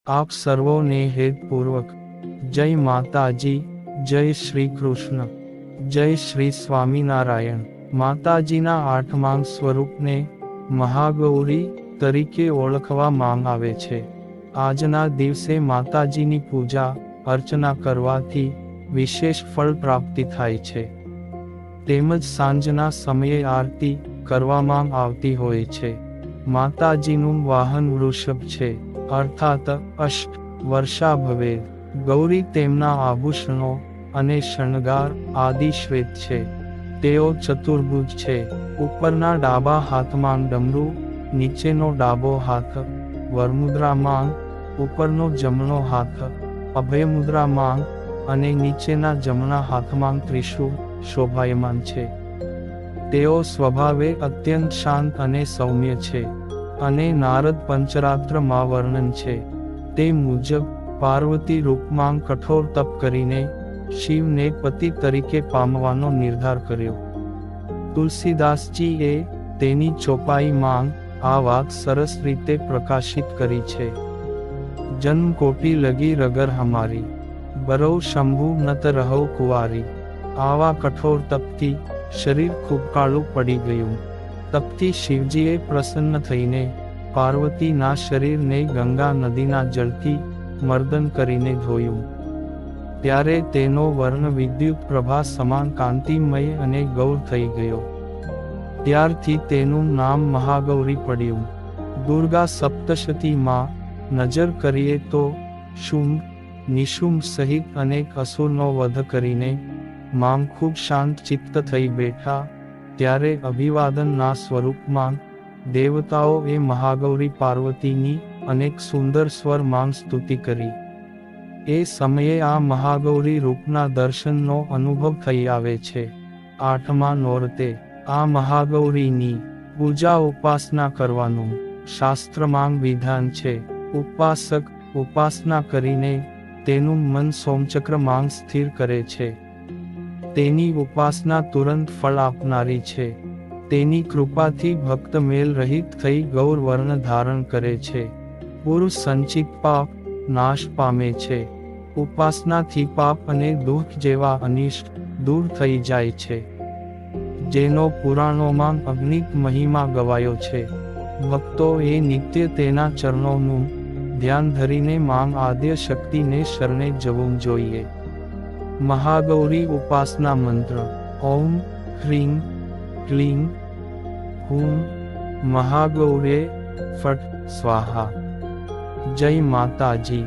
આપ સર્વોને હેતપૂર્વક જય માતાજી, જય શ્રી કૃષ્ણ, જય શ્રી સ્વામિનારાયણ। માતાજીના આઠમાંગ સ્વરૂપને મહાગૌરી તરીકે ઓળખવામાં આવે છે। આજના દિવસે માતાજીની પૂજા અર્ચના કરવાથી વિશેષ ફળ પ્રાપ્તિ થાય છે, તેમજ સાંજના સમયે આરતી કરવામાં આવતી હોય છે। માતાજીનું વાહન વૃષભ છે, અર્થાત અષ્ટ વર્ષા ભવેદ। ગૌરી તેમના આભૂષણો અને શણગાર આદિ શ્વેત છે। તેઓ ચતુર્ભુજ છે, ઉપરના ડાબા હાથમાં ડમરું, નીચેનો ડાબો હાથ વરમુદ્રામાં, ઉપરનો જમણો હાથ અભયમુદ્રામાં અને નીચેના જમણા હાથમાં ત્રિશૂળ શોભાયમાન છે। તેઓ સ્વભાવે અત્યંત શાંત અને સૌમ્ય છે, અને નારદ પંચરાત્રમાં વર્ણન છે તે મુજબ પાર્વતી રૂપમાં કઠોર તપ કરીને શિવને પતિ તરીકે પામવાનો નિર્ધાર કર્યો। તુલસીદાસજીએ તેની ચોપાઈમાં આ વાત સરસ રીતે પ્રકાશિત કરી છે। જન્મ કોટી લગી રગર હમારી, બરૌ શંભુ નત રહો કુંવારી। આવા કઠોર તપથી શરીર ખૂબ કાળું પડી ગયું। તપથી શિવજીએ પ્રસન્ન થઈને પાર્વતીના શરીરને ગંગા નદીના જળથી મર્દન કરીને ધોયું। ત્યારે તેનો વર્ણ વિદ્યુત પ્રભા સમાન કાંતિમય અને ગૌર થઈ ગયો। ત્યારથી તેનું નામ મહાગૌરી પડ્યું। દુર્ગા સપ્તશતીમાં નજર કરીએ તો શુંભ, નિશુંભ સહિત અનેક અસુરનો વધ કરીને માં ખૂબ શાંત ચિત્ત થઈ બેઠા। ત્યારે અભિવાદનના સ્વરૂપમાં દેવતાઓએ મહાગૌરી પાર્વતીની અનેક સુંદર સ્વરમાં સ્તુતિ કરી। એ સમયે આ મહાગૌરી રૂપના દર્શનનો અનુભવ થઈ આવે છે। આઠમા નોરતે આ મહાગૌરીની પૂજા ઉપાસના કરવાનું શાસ્ત્રમાં વિધાન છે। ઉપાસક ઉપાસના કરીને તેનું મન સોમચક્રમાં સ્થિર કરે છે। તેની ઉપાસના તુરંત ફળ આપનારી છે। તેની કૃપાથી ભક્ત મેલ રહિત થઈ ગૌર વર્ણ ધારણ કરે છે। પૂર્વ સંચિત પાપ નાશ પામે છે। ઉપાસનાથી પાપ અને દુઃખ જેવા અનિષ્ટ દૂર થઈ જાય છે, જેનો પુરાણોમાં અગણિત મહિમા ગવાયો છે। ભક્તોએ નિત્ય તેના ચરણોનું ધ્યાન ધરીને માં આદ્ય શક્તિને શરણે જવું જોઈએ। મહાગૌરી ઉપાસના મંત્ર: ઓમ હ્રીં ક્લીં હૂં મહાગૌર્યે ફટ સ્વાહા। જય માતાજી।